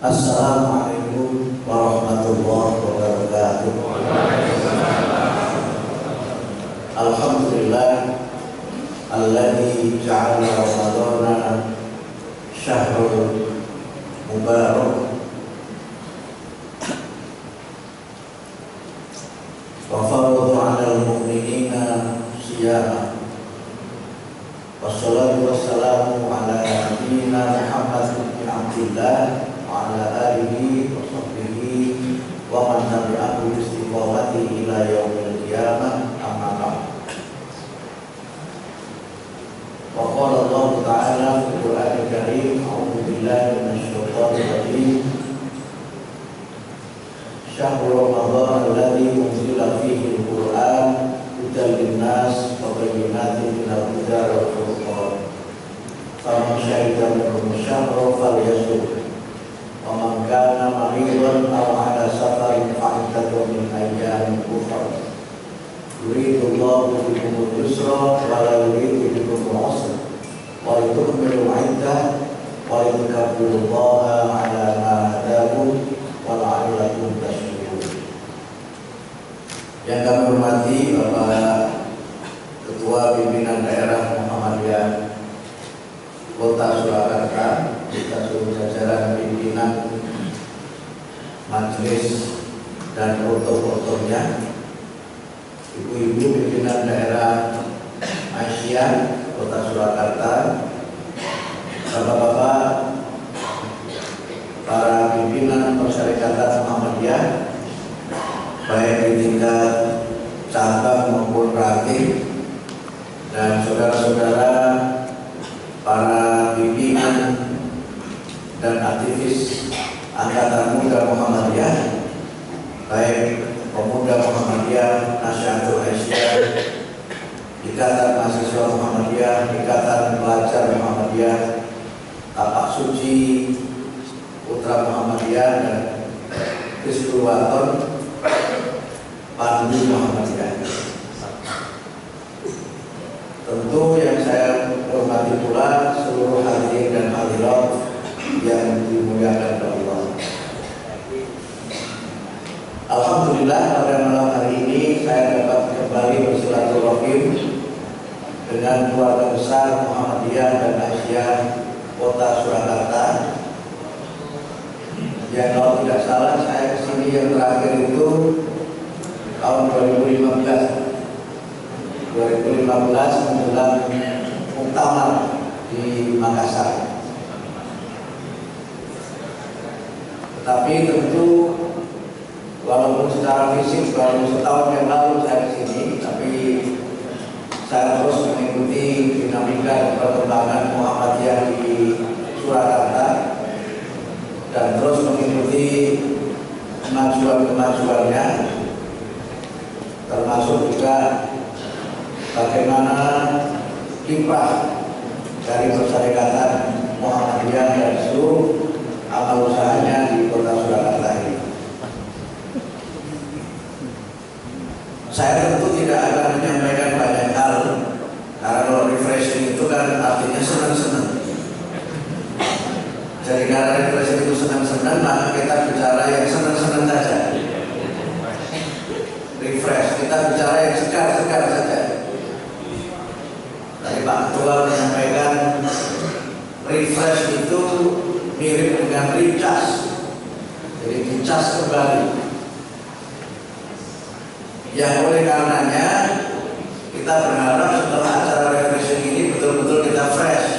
Assalamualaikum warahmatullahi wabarakatuh. Alhamdulillah alladzi ja'ala ramadhana syahrul mubarak wa farada 'alal mu'minina siyama. Wassalatu wassalamu ala nabiyyina Muhammad bin Abdillah wa ala alihi wa sahbihi wa man tabi'ahu bi istiqamati ila yaumil qiyamah, amma ba'd. Wa qala Allah ta'ala fil Qur'anil Karim, a'udzu billahi minasy syaithanir rajim. Syahrul Ramadan alladzi unzila fihi al-Qur'an hudan lin-nas wa bayyinatin minal huda wal furqan. Faman syahida minkum syahra falyasum. Wa man kana maridan aw 'ala safarin fa'iddatun min ayyamin ukhra. Yuridu Allahu bikumul yusra wa la yuridu bikumul 'usra wa litukmilu 'iddah wa litukabbirullaha 'ala ma hadakum wa la'allakum tashkurun. Yang kami hormati Bapak Ketua Pimpinan Daerah Muhammadiyah Kota Surakarta, kita seluruh jajaran pimpinan majelis dan protokol-protokolnya, ibu-ibu pimpinan daerah Asia Kota Surakarta, bapak-bapak para pimpinan Persyarikatan Muhammadiyah baik di tingkat cabang maupun ranting, dan saudara-saudara para pimpinan dan aktivis Angkatan Muda Muhammadiyah, baik Pemuda Muhammadiyah, Nasyidul Asia, Ikatan Mahasiswa Muhammadiyah, Ikatan Pelajar Muhammadiyah, Tapak Suci Putra Muhammadiyah, dan Kristurwaton Pandu Muhammadiyah. Tentu yang saya hormati pula seluruh hadirin dan hadirat yang dimuliakan oleh Allah. Alhamdulillah pada malam hari ini saya dapat kembali bersilaturahim dengan keluarga besar Muhammadiyah dan Asia Kota Surakarta. Yang kalau tidak salah saya kesini yang terakhir itu tahun 2015 menjelang muktamar di Makassar. Tetapi tentu walaupun secara fisik baru setahun yang lalu saya kesini, tapi saya terus mengikuti dinamika dan perkembangan Muhammadiyah di Surakarta dan terus mengikuti kemajuan-kemajuannya, termasuk juga bagaimana kiprah dari Persyarikatan Muhammadiyah dan seluruh amal usahanya di Kota Surakarta ini. Saya tentu tidak akan menyampaikan banyak hal, karena kalau refreshing itu kan artinya senang-senang. Jadi karena refreshing itu senang-senang, maka kita bicara yang senang-senang saja. Refresh, kita bicara yang segar-segar saja. Tadi Pak Ketua menyampaikan refresh itu mirip dengan recharge, jadi dicas kembali. Yang oleh karenanya kita berharap setelah acara refreshing ini betul-betul kita fresh.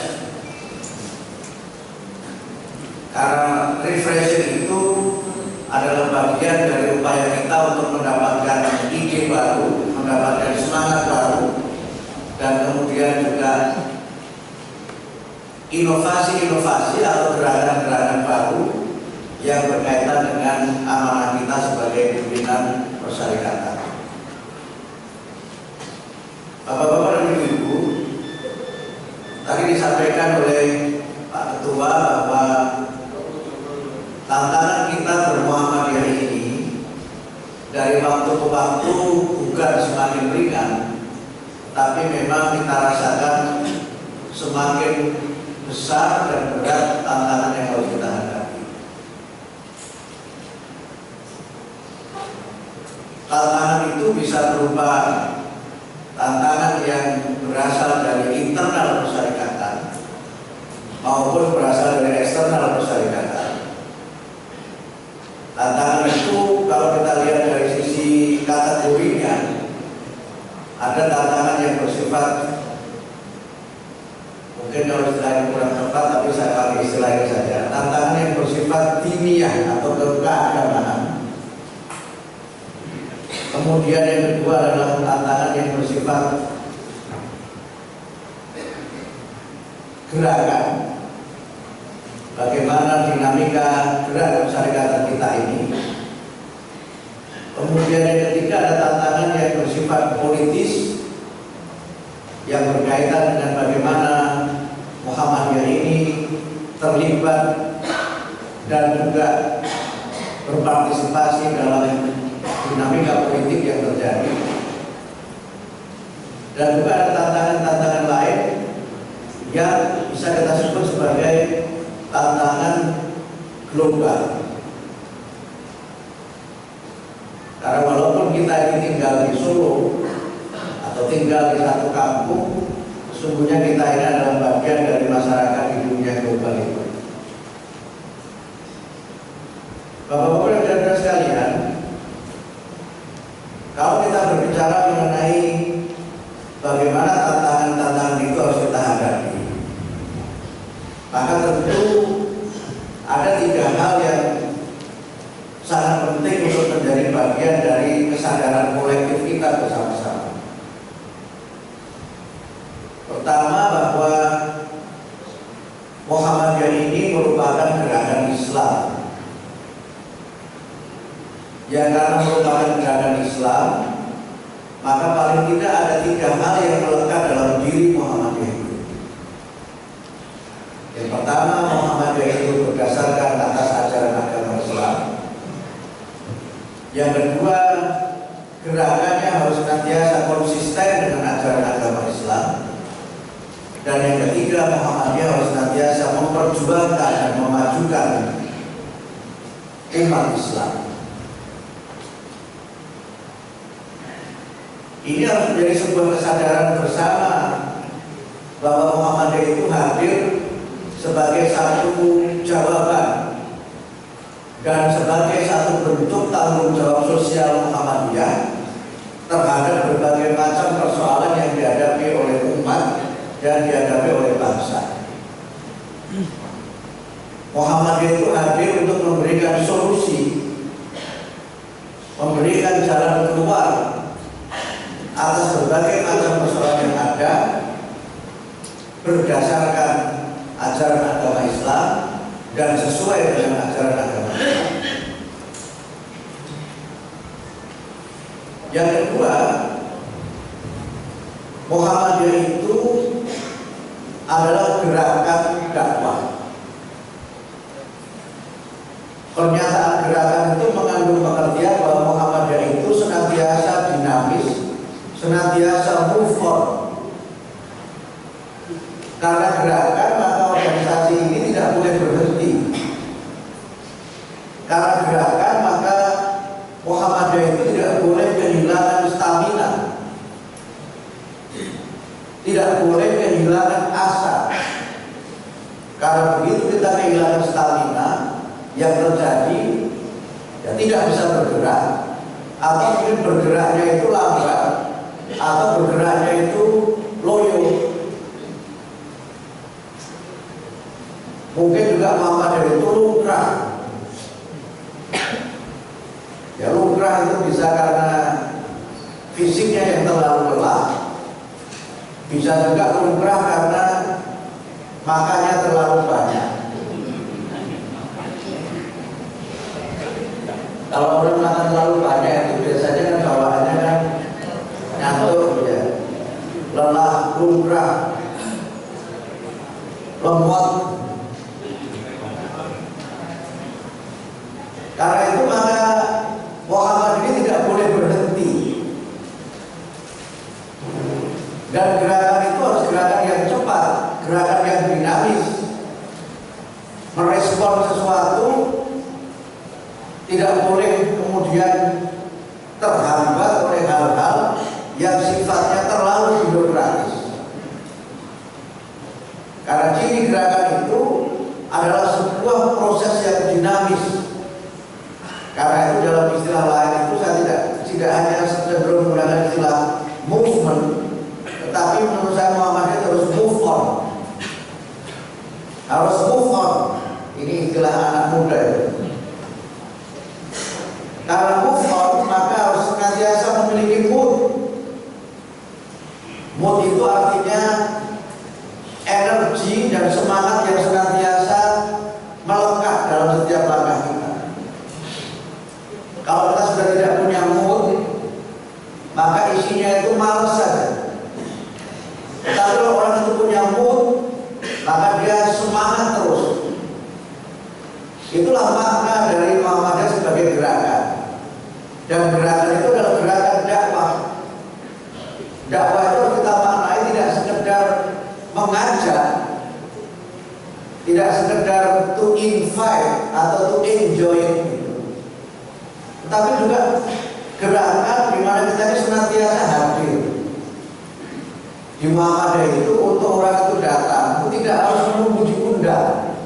Karena refreshing itu adalah bagian dari upaya kita untuk mendapatkan ide baru, mendapatkan semangat baru, dan kemudian juga inovasi-inovasi atau gerakan-gerakan baru yang berkaitan dengan amanah kita sebagai pimpinan persyarikatan. Bapak-bapak dan ibu-ibu, tadi disampaikan oleh Pak Ketua bahwa tantangan kita bermuhammadiyah ini dari waktu ke waktu bukan semakin ringan, tapi memang kita rasakan semakin besar dan berat tantangan yang harus kita hadapi. tantangan itu bisa berupa tantangan yang berasal dari internal persyarikatan maupun berasal dari eksternal persyarikatan. Tantangan itu kalau kita lihat dari sisi kategorinya, ada tantangan yang bersifat, mungkin kalau istilahnya kurang tepat tapi saya pakai istilahnya saja, tantangan yang bersifat diniyah atau keagamaan. Kemudian yang kedua adalah tantangan yang bersifat gerakan. Bagaimana dinamika gerak persyarikatan kita ini. Kemudian yang ketiga ada tantangan yang bersifat politis yang berkaitan dengan bagaimana Muhammadiyah ini terlibat dan juga berpartisipasi dalam dinamika politik yang terjadi. Dan juga ada tantangan-tantangan lain yang bisa kita sebut sebagai tantangan global. Karena walaupun kita ini tinggal di Solo atau tinggal di satu kampung, sesungguhnya kita ini adalah bagian dari masyarakat di dunia global itu. Bapak-bapak dan saudara sekalian, kalau kita berbicara mengenai bagaimana tantangan-tantangan itu harus kita hadapi, maka tentu ada tiga hal yang sangat penting untuk menjadi bagian dari kesadaran kolektif kita bersama-sama. Pertama, bahwa Muhammadiyah ini merupakan gerakan Islam. Ya, karena merupakan gerakan Islam, maka paling tidak ada tiga hal yang melekat dalam diri Muhammadiyah itu. Yang pertama, Muhammadiyah itu berdasarkan atas ajaran agama Islam. Yang kedua, gerakannya harus senantiasa konsisten dengan ajaran agama Islam. Dan yang ketiga, Muhammadiyah harus senantiasa memperjuangkan dan memajukan umat Islam. Ini harus menjadi sebuah kesadaran bersama bahwa Muhammadiyah itu hadir sebagai satu jawaban dan sebagai satu bentuk tanggung jawab sosial Muhammadiyah terhadap berbagai macam persoalan yang dihadapi oleh umat dan dihadapi oleh bangsa. Muhammadiyah itu hadir untuk memberikan solusi, memberikan jalan keluar atas berbagai macam persoalan yang ada berdasarkan ajaran agama Islam dan sesuai dengan ajaran agama Islam. Yang kedua, Muhammadiyah itu adalah gerakan dakwah. Pernyataan gerakan itu mengandung pengertian bahwa Muhammadiyah itu senantiasa dinamis, senantiasa move on. Karena gerakan, maka organisasi ini tidak boleh berhenti. Karena gerakan, maka Muhammadiyah itu tidak boleh kehilangan stamina, tidak boleh kehilangan asa. Karena begitu kita kehilangan stamina, yang terjadi ya tidak bisa bergerak, atau mungkin bergeraknya itu lambat, atau bergeraknya itu loyo. Mungkin juga Muhammadiyah itu lumrah. Ya, lumrah itu bisa karena fisiknya yang terlalu lelah, bisa juga lumrah karena makannya terlalu banyak. Kalau orang makan terlalu banyak itu biasanya kan bawaannya kan ngantuk ya, lelah, lumrah, lemot. Karena itu maka Muhammad ini tidak boleh berhenti. Dan gerakan itu harus gerakan yang cepat, gerakan yang dinamis, merespon sesuatu, tidak boleh kemudian terhambat Karena move on maka harus senantiasa memiliki mood. Mood itu artinya energi dan semangat yang senantiasa melekat dalam setiap langkah kita. Kalau kita sudah tidak punya mood, maka isinya itu malas saja. Tapi kalau orang itu punya mood, maka dia semangat terus. Itulah makna dari Muhammadiyah sebagai gerakan. Dan gerakan itu adalah gerakan dakwah. Dakwah itu harus kita maknai tidak sekedar mengajak, tidak sekedar to invite atau to enjoy gitu. Tetapi juga gerakan di mana kita ini senantiasa hadir. Di Muhammadiyah itu untuk orang itu datang itu tidak harus menunggu diundang.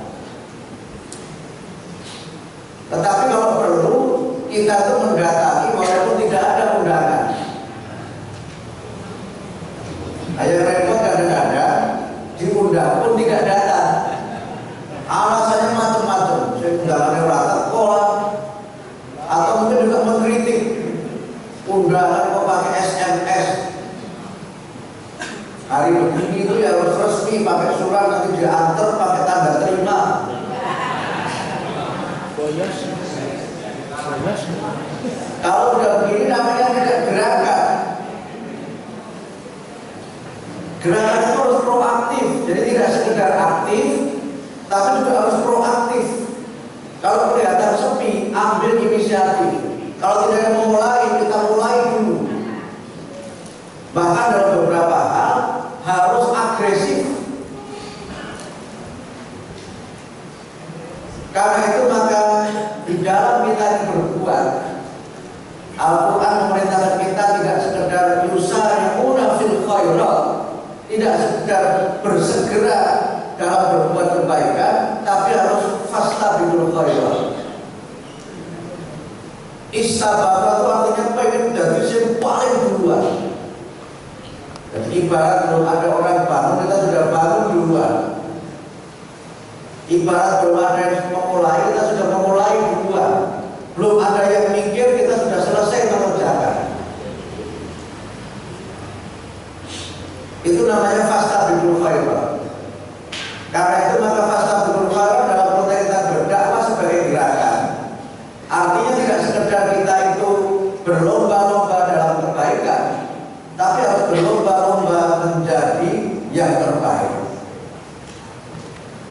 Tetapi kalau perlu kita itu mendatangi walaupun tidak ada undangan. Yang repot kadang-kadang diundang pun tidak datang. Alasannya macam-macam. Saya undangannya rata sekolah, atau mungkin juga mengkritik undangan kok pakai SMS. Hari begini itu ya harus resmi, pakai surat nanti diantar pakai tanda terima. Kalau udah begini namanya tidak gerakan. Gerakan itu harus proaktif, jadi tidak sekedar aktif, tapi juga harus proaktif. Kalau kelihatan sepi, ambil inisiatif. Kalau tidak memulai, kita mulai dulu. Bahkan dalam beberapa hal harus agresif. Karena itu maka di dalam kita berbuat, Al-Quran memerintahkan kita tidak sekedar yusari'una fil khairat, tidak sekedar bersegera dalam berbuat kebaikan, tapi harus fastabiqul khairat. Istabaqah itu artinya pengen jadi yang paling duluan. Jadi ibarat belum ada orang bangun, kita sudah bangun duluan. Ibarat belum ada yang memulai, kita sudah memulai duluan. Belum ada yang mikir, kita sudah selesai mengerjakan. Itu namanya fastabiqul khairat. Karena itu maka fastabiqul khairat